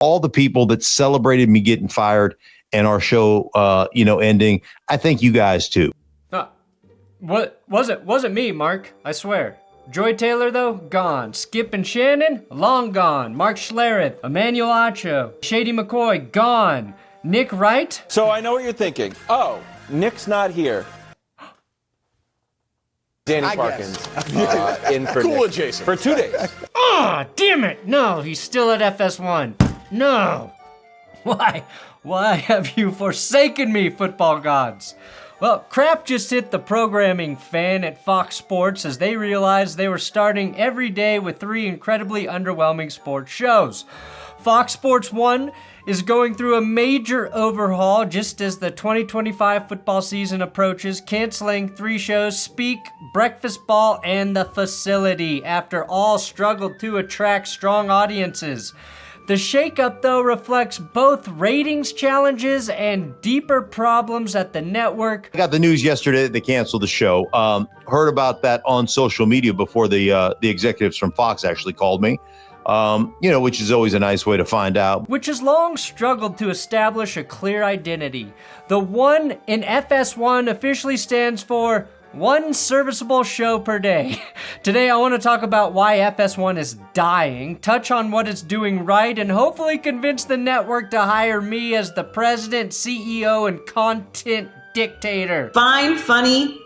all the people that celebrated me getting fired and our show, ending. I thank you guys too. What wasn't me, Mark. I swear. Joy Taylor, though, gone. Skip and Shannon, long gone. Mark Schlereth, Emmanuel Acho, Shady McCoy, gone. Nick Wright. So I know what you're thinking. Oh, Nick's not here. Danny Parkins in for cool Nick adjacent. for 2 days. Ah, damn it! No, he's still at FS1. No. Why have you forsaken me, football gods? Well, crap just hit the programming fan at Fox Sports as they realized they were starting every day with 3 incredibly underwhelming sports shows. Fox Sports 1 is going through a major overhaul just as the 2025 football season approaches, canceling 3 shows, Speak, Breakfast Ball, and The Facility, after all struggled to attract strong audiences. The shakeup, though, reflects both ratings challenges and deeper problems at the network. I got the news yesterday that they canceled the show. Heard about that on social media before the executives from Fox actually called me, which is always a nice way to find out. Which has long struggled to establish a clear identity. The 1 in FS1 officially stands for one serviceable show per day. Today I want to talk about why FS1 is dying, touch on what it's doing right, and hopefully convince the network to hire me as the president, CEO, and content dictator. Fine, funny,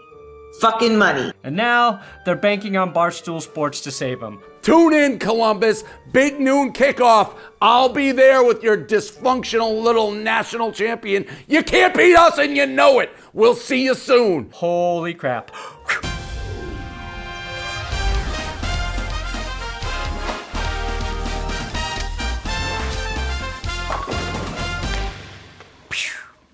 fucking money. And now they're banking on Barstool Sports to save them. Tune in, Columbus. Big noon kickoff. I'll be there with your dysfunctional little national champion. You can't beat us and you know it. We'll see you soon. Holy crap.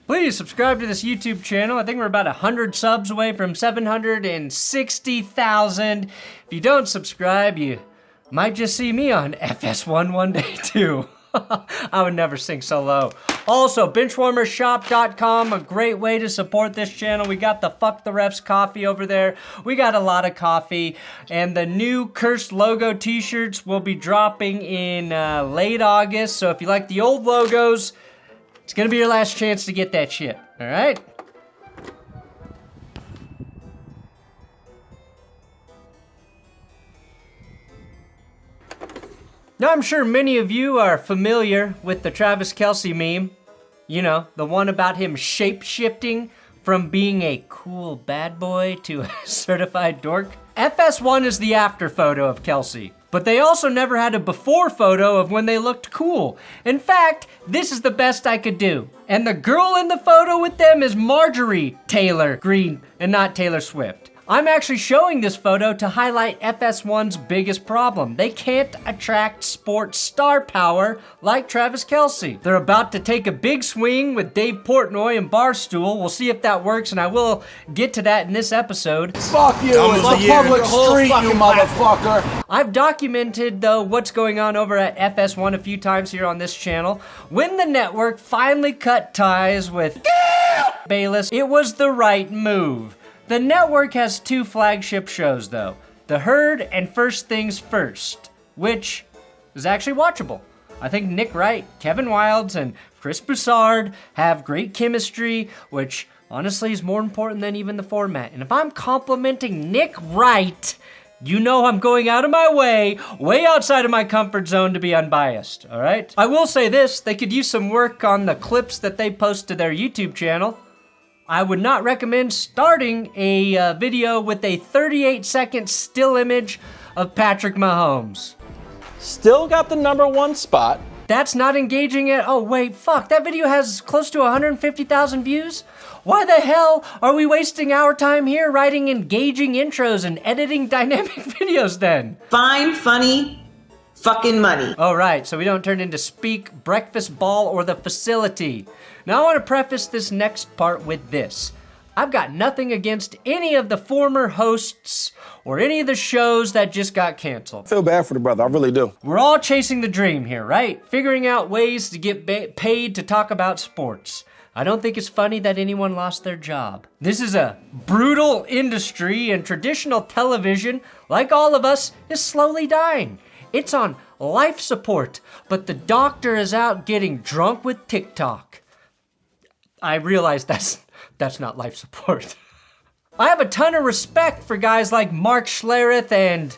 Please subscribe to this YouTube channel. I think we're about 100 subs away from 760,000. If you don't subscribe, you might just see me on FS1 one day too. I would never sink so low. Also, benchwarmershop.com, a great way to support this channel. We got the Fuck the Refs coffee over there. We got a lot of coffee. And the new Cursed logo t-shirts will be dropping in late August. So if you like the old logos, it's gonna be your last chance to get that shit, all right? Now, I'm sure many of you are familiar with the Travis Kelce meme. You know, the one about him shape-shifting from being a cool bad boy to a certified dork. FS1 is the after photo of Kelce, but they also never had a before photo of when they looked cool. In fact, this is the best I could do. And the girl in the photo with them is Marjorie Taylor Greene and not Taylor Swift. I'm actually showing this photo to highlight FS1's biggest problem. They can't attract sports star power like Travis Kelce. They're about to take a big swing with Dave Portnoy and Barstool. We'll see if that works, and I will get to that in this episode. Fuck you, it's a public street, you motherfucker. I've documented, though, what's going on over at FS1 a few times here on this channel. When the network finally cut ties with Bayless, it was the right move. The network has 2 flagship shows, though. The Herd and First Things First, which is actually watchable. I think Nick Wright, Kevin Wildes, and Chris Broussard have great chemistry, which honestly is more important than even the format. And if I'm complimenting Nick Wright, you know I'm going out of my way outside of my comfort zone to be unbiased, all right? I will say this, they could use some work on the clips that they post to their YouTube channel. I would not recommend starting a video with a 38-second still image of Patrick Mahomes. Still got the #1 spot. That's not engaging at, oh wait, fuck, that video has close to 150,000 views? Why the hell are we wasting our time here writing engaging intros and editing dynamic videos then? Fine, funny, fucking money. All right, so we don't turn into Speak, Breakfast Ball, or The Facility. Now I want to preface this next part with this. I've got nothing against any of the former hosts or any of the shows that just got canceled. I feel bad for the brother, I really do. We're all chasing the dream here, right? Figuring out ways to get paid to talk about sports. I don't think it's funny that anyone lost their job. This is a brutal industry, and traditional television, like all of us, is slowly dying. It's on life support, but the doctor is out getting drunk with TikTok. I realize that's not life support. I have a ton of respect for guys like Mark Schlereth and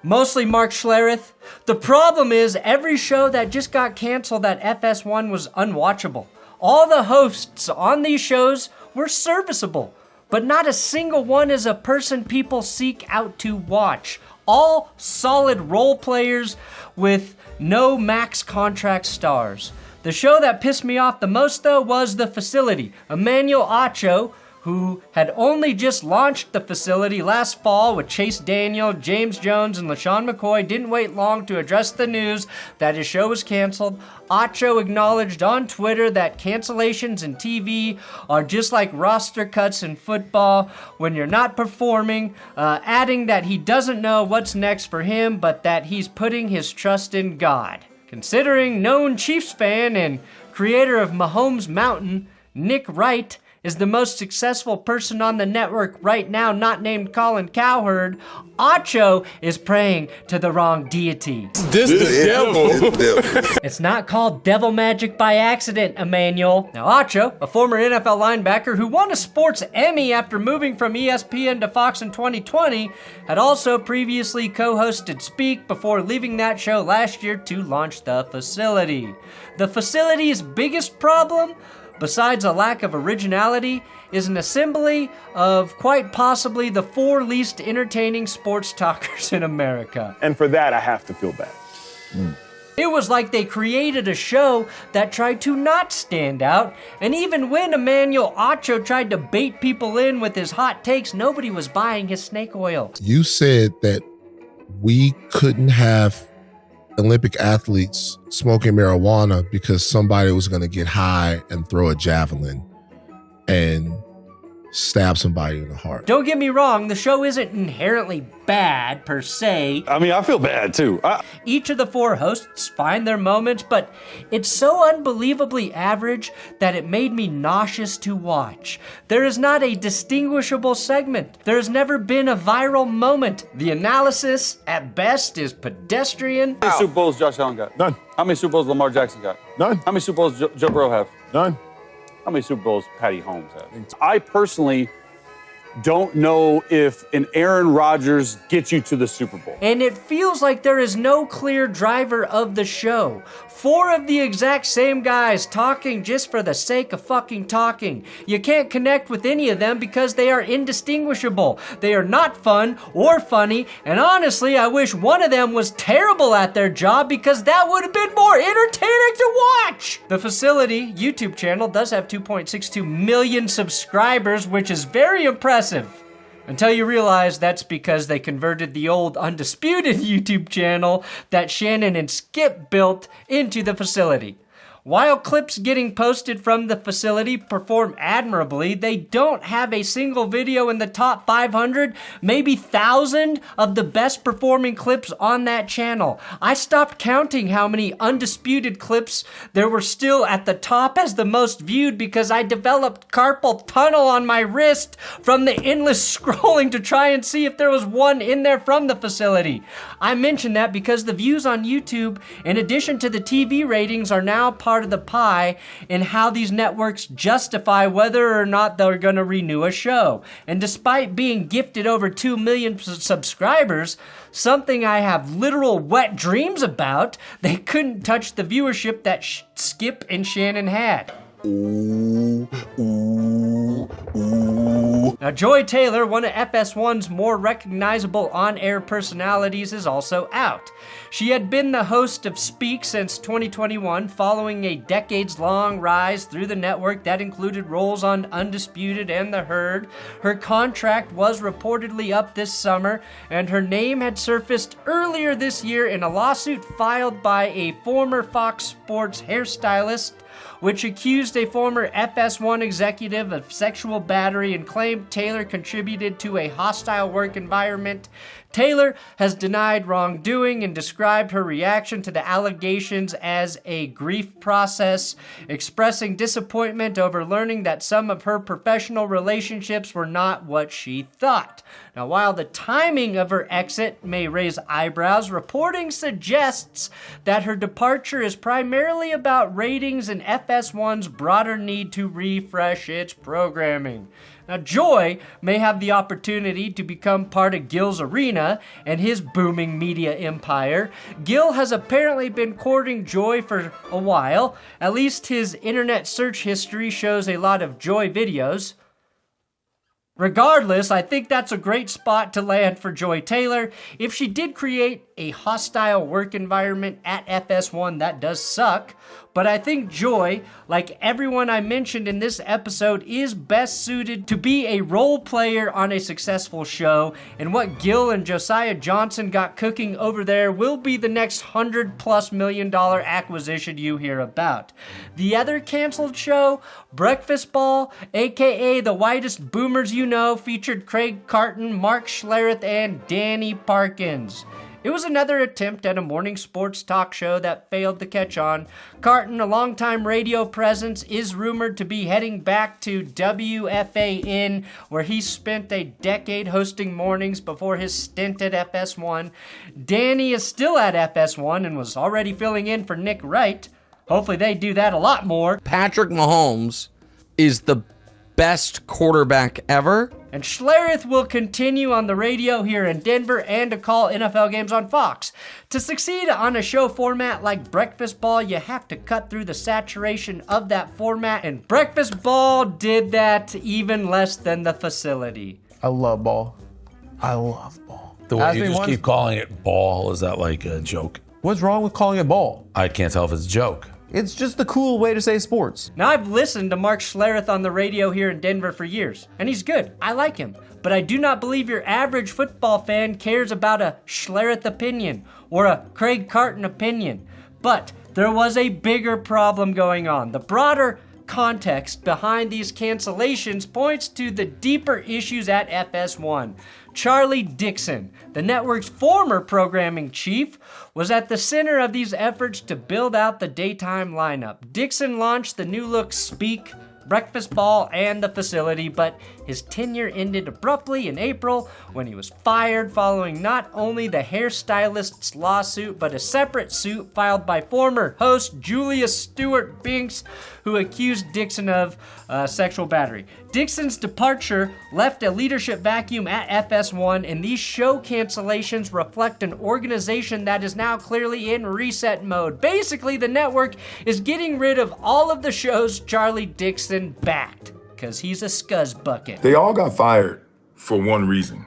mostly Mark Schlereth. The problem is every show that just got canceled at FS1 was unwatchable. All the hosts on these shows were serviceable, but not a single one is a person people seek out to watch. All solid role players with no max contract stars. The show that pissed me off the most, though, was The Facility. Emmanuel Acho, who had only just launched The Facility last fall with Chase Daniel, James Jones, and LaShawn McCoy, didn't wait long to address the news that his show was canceled. Acho acknowledged on Twitter that cancellations in TV are just like roster cuts in football when you're not performing, adding that he doesn't know what's next for him, but that he's putting his trust in God. Considering known Chiefs fan and creator of Mahomes Mountain, Nick Wright, is the most successful person on the network right now not named Colin Cowherd, Acho is praying to the wrong deity. This the devil. It's not called devil magic by accident, Emmanuel. Now Acho, a former NFL linebacker who won a sports Emmy after moving from ESPN to Fox in 2020, had also previously co-hosted Speak before leaving that show last year to launch The Facility. The Facility's biggest problem, besides a lack of originality, is an assembly of quite possibly the 4 least entertaining sports talkers in America. And for that, I have to feel bad. It was like they created a show that tried to not stand out, and even when Emmanuel Acho tried to bait people in with his hot takes, nobody was buying his snake oil. You said that we couldn't have Olympic athletes smoking marijuana because somebody was going to get high and throw a javelin and stab somebody in the heart. Don't get me wrong, the show isn't inherently bad per se. I mean, I feel bad too. Each of the 4 hosts find their moments, but it's so unbelievably average that it made me nauseous to watch. There is not a distinguishable segment. There has never been a viral moment. The analysis, at best, is pedestrian. How many Super Bowls Josh Allen got? None. How many Super Bowls Lamar Jackson got? None. How many Super Bowls Joe Burrow have? None. How many Super Bowls Patty Holmes have? I personally don't know if an Aaron Rodgers gets you to the Super Bowl. And it feels like there is no clear driver of the show. 4 of the exact same guys talking just for the sake of fucking talking. You can't connect with any of them because they are indistinguishable. They are not fun or funny, and honestly, I wish one of them was terrible at their job because that would have been more entertaining to watch. The Facility YouTube channel does have 2.62 million subscribers, which is very impressive. Until you realize that's because they converted the old Undisputed YouTube channel that Shannon and Skip built into The Facility. While clips getting posted from The Facility perform admirably, they don't have a single video in the top 500, maybe 1,000 of the best performing clips on that channel. I stopped counting how many Undisputed clips there were still at the top as the most viewed because I developed carpal tunnel on my wrist from the endless scrolling to try and see if there was one in there from The Facility. I mention that because the views on YouTube, in addition to the TV ratings, are now part of the pie in how these networks justify whether or not they're going to renew a show. And despite being gifted over 2 million subscribers, something I have literal wet dreams about, they couldn't touch the viewership that Skip and Shannon had. Now, Joy Taylor, one of FS1's more recognizable on-air personalities, is also out. She had been the host of Speak since 2021, following a decades-long rise through the network that included roles on Undisputed and The Herd. Her contract was reportedly up this summer, and her name had surfaced earlier this year in a lawsuit filed by a former Fox Sports hairstylist, which accused a former FS1 executive of sexual battery and claimed Taylor contributed to a hostile work environment. Taylor has denied wrongdoing and described her reaction to the allegations as a grief process, expressing disappointment over learning that some of her professional relationships were not what she thought. Now, while the timing of her exit may raise eyebrows, reporting suggests that her departure is primarily about ratings and FS1's broader need to refresh its programming. Now, Joy may have the opportunity to become part of Gil's arena and his booming media empire. Gil has apparently been courting Joy for a while. At least his internet search history shows a lot of Joy videos. Regardless, I think that's a great spot to land for Joy Taylor. If she did create a hostile work environment at FS1, that does suck. But I think Joy, like everyone I mentioned in this episode, is best suited to be a role player on a successful show. And what Gil and Josiah Johnson got cooking over there will be the next $100+ million acquisition you hear about. The other canceled show, Breakfast Ball, aka The Whitest Boomers You Know, featured Craig Carton, Mark Schlereth, and Danny Parkins. It was another attempt at a morning sports talk show that failed to catch on. Carton, a longtime radio presence, is rumored to be heading back to WFAN, where he spent a decade hosting mornings before his stint at FS1. Danny is still at FS1 and was already filling in for Nick Wright. Hopefully they do that a lot more. Patrick Mahomes is the best quarterback ever. And Schlereth will continue on the radio here in Denver and to call NFL games on Fox. To succeed on a show format like Breakfast Ball, you have to cut through the saturation of that format, and Breakfast Ball did that even less than the facility. I love ball. I love ball. The way you just keep calling it ball, is that like a joke? What's wrong with calling it ball? I can't tell if it's a joke. It's just the cool way to say sports. Now, I've listened to Mark Schlereth on the radio here in Denver for years, and he's good. I like him. But I do not believe your average football fan cares about a Schlereth opinion or a Craig Carton opinion. But there was a bigger problem going on. The broader context behind these cancellations points to the deeper issues at FS1. Charlie Dixon, the network's former programming chief, was at the center of these efforts to build out the daytime lineup. Dixon launched the new look Speak, Breakfast Ball, and the facility, but his tenure ended abruptly in April when he was fired following not only the hairstylist's lawsuit, but a separate suit filed by former host Julia Stewart-Binks, who accused Dixon of sexual battery. Dixon's departure left a leadership vacuum at FS1, and these show cancellations reflect an organization that is now clearly in reset mode. Basically, the network is getting rid of all of the shows Charlie Dixon backed, because he's a scuzz bucket. They all got fired for one reason,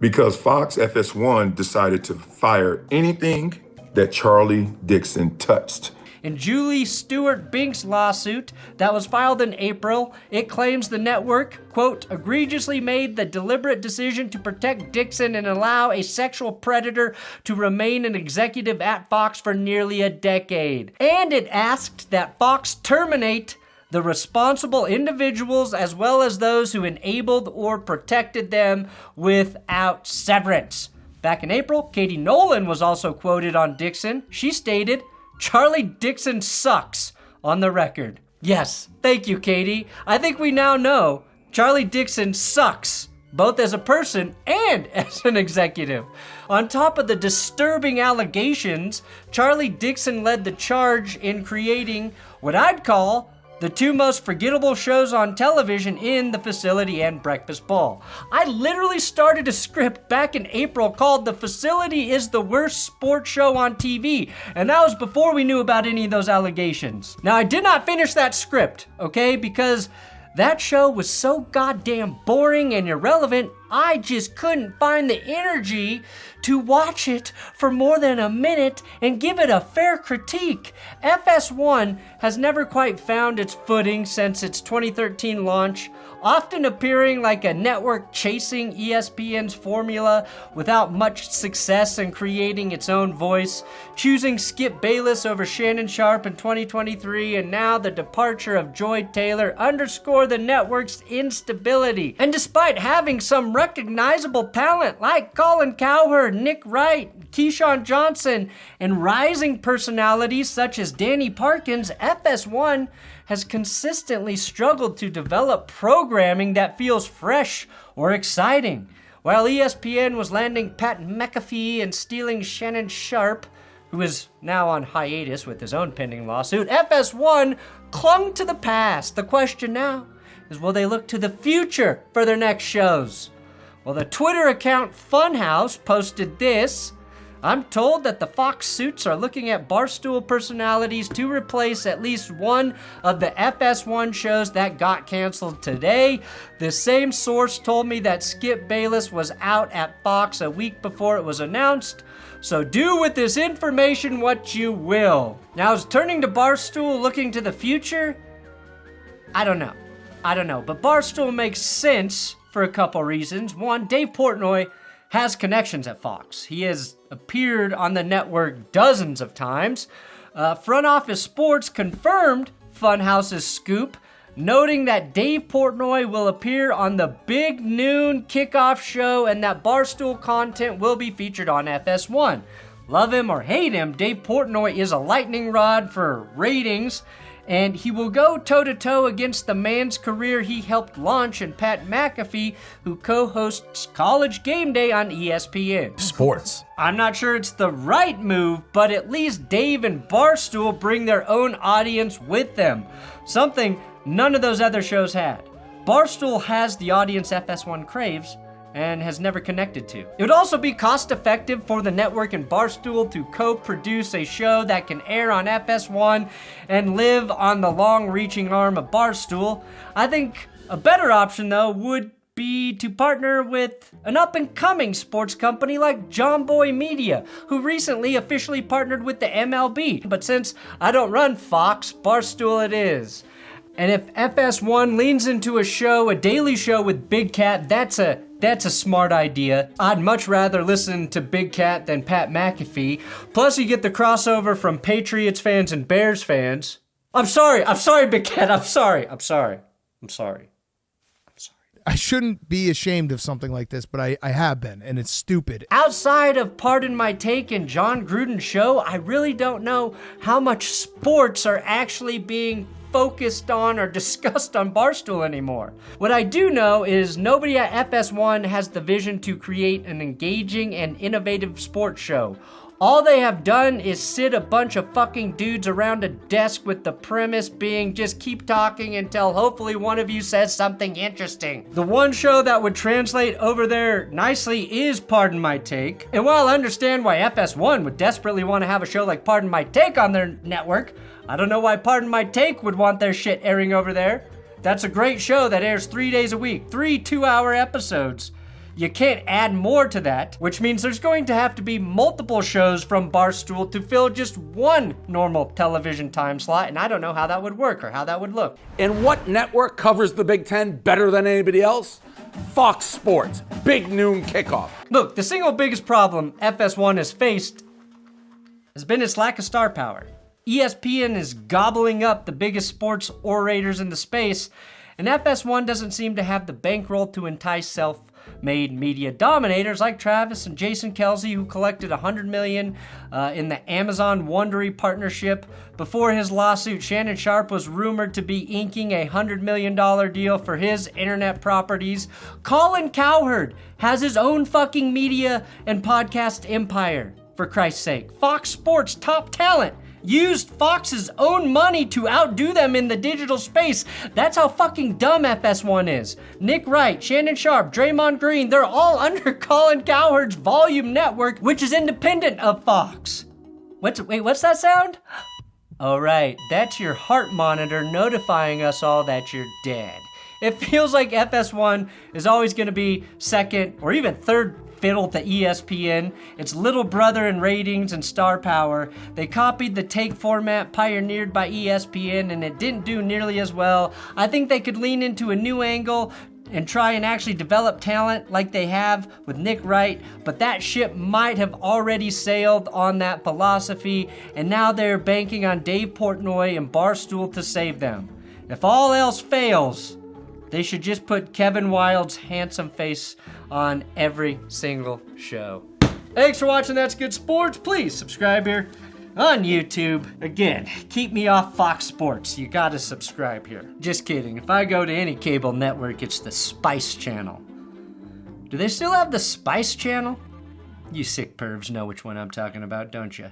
because Fox FS1 decided to fire anything that Charlie Dixon touched. In Julie Stewart-Binks' lawsuit that was filed in April, it claims the network, quote, egregiously made the deliberate decision to protect Dixon and allow a sexual predator to remain an executive at Fox for nearly a decade. And it asked that Fox terminate the responsible individuals as well as those who enabled or protected them without severance. Back in April, Katie Nolan was also quoted on Dixon. She stated, "Charlie Dixon sucks," on the record. Yes, thank you, Katie. I think we now know Charlie Dixon sucks, both as a person and as an executive. On top of the disturbing allegations, Charlie Dixon led the charge in creating what I'd call the two most forgettable shows on television in the facility and Breakfast Ball. I literally started a script back in April called The Facility is the Worst Sports Show on TV, and that was before we knew about any of those allegations. Now, I did not finish that script, okay, because that show was so goddamn boring and irrelevant, I just couldn't find the energy to watch it for more than a minute and give it a fair critique. FS1 has never quite found its footing since its 2013 launch, often appearing like a network chasing ESPN's formula without much success in creating its own voice, choosing Skip Bayless over Shannon Sharp in 2023, and now the departure of Joy Taylor underscore the network's instability. And despite having some recognizable talent like Colin Cowherd, Nick Wright, Keyshawn Johnson, and rising personalities such as Danny Parkins, FS1 has consistently struggled to develop programming that feels fresh or exciting. While ESPN was landing Pat McAfee and stealing Shannon Sharpe, who is now on hiatus with his own pending lawsuit, FS1 clung to the past. The question now is, will they look to the future for their next shows? Well, the Twitter account Funhouse posted this: I'm told that the Fox suits are looking at Barstool personalities to replace at least one of the FS1 shows that got canceled today. The same source told me that Skip Bayless was out at Fox a week before it was announced. So do with this information what you will. Now, is turning to Barstool looking to the future? I don't know. But Barstool makes sense for a couple reasons. One, Dave Portnoy has connections at Fox. He has appeared on the network dozens of times. Front Office Sports confirmed Funhouse's scoop, noting that Dave Portnoy will appear on the big noon kickoff show and that Barstool content will be featured on FS1. Love him or hate him, Dave Portnoy is a lightning rod for ratings, and he will go toe-to-toe against the man's career he helped launch in Pat McAfee, who co-hosts College Game Day on ESPN. Sports. I'm not sure it's the right move, but at least Dave and Barstool bring their own audience with them. Something none of those other shows had. Barstool has the audience FS1 craves and has never connected to. It would also be cost-effective for the network and Barstool to co-produce a show that can air on FS1 and live on the long-reaching arm of Barstool. I think a better option, though, would be to partner with an up-and-coming sports company like John Boy Media, who recently officially partnered with the MLB. But since I don't run Fox, Barstool it is. And if FS1 leans into a daily show with Big Cat, that's a smart idea. I'd much rather listen to Big Cat than Pat McAfee. Plus, you get the crossover from Patriots fans and Bears fans. I'm sorry, Big Cat, I'm sorry. I shouldn't be ashamed of something like this, but I have been, and it's stupid. Outside of Pardon My Take and John Gruden's show, I really don't know how much sports are actually being focused on or discussed on Barstool anymore. What I do know is nobody at FS1 has the vision to create an engaging and innovative sports show. All they have done is sit a bunch of fucking dudes around a desk with the premise being just keep talking until hopefully one of you says something interesting. The one show that would translate over there nicely is Pardon My Take. And while I understand why FS1 would desperately want to have a show like Pardon My Take on their network, I don't know why Pardon My Take would want their shit airing over there. That's a great show that airs 3 days a week, 3 2-hour episodes. You can't add more to that, which means there's going to have to be multiple shows from Barstool to fill just one normal television time slot, and I don't know how that would work or how that would look. And what network covers the Big Ten better than anybody else? Fox Sports, big noon kickoff. Look, the single biggest problem FS1 has faced has been its lack of star power. ESPN is gobbling up the biggest sports orators in the space, and FS1 doesn't seem to have the bankroll to entice self-made media dominators like Travis and Jason Kelsey, who collected $100 million in the Amazon Wondery partnership. Before his lawsuit, Shannon Sharpe was rumored to be inking a $100 million deal for his internet properties. Colin Cowherd has his own fucking media and podcast empire, for Christ's sake. Fox Sports top talent used Fox's own money to outdo them in the digital space. That's how fucking dumb FS1 is. Nick Wright, Shannon Sharpe, Draymond Green, they're all under Colin Cowherd's Volume Network, which is independent of Fox. What's that sound? Oh right, that's your heart monitor notifying us all that you're dead. It feels like FS1 is always going to be second or even third fiddle to ESPN. It's little brother in ratings and star power. They copied the take format pioneered by ESPN and it didn't do nearly as well. I think they could lean into a new angle and try and actually develop talent like they have with Nick Wright, but that ship might have already sailed on that philosophy, and now they're banking on Dave Portnoy and Barstool to save them. If all else fails, They should just put Kevin Wilde's handsome face on every single show. Thanks for watching That's Good Sports. Please subscribe here on YouTube. Again, keep me off Fox Sports. You gotta subscribe here. Just kidding. If I go to any cable network, it's the Spice Channel. Do they still have the Spice Channel? You sick pervs know which one I'm talking about, don't you?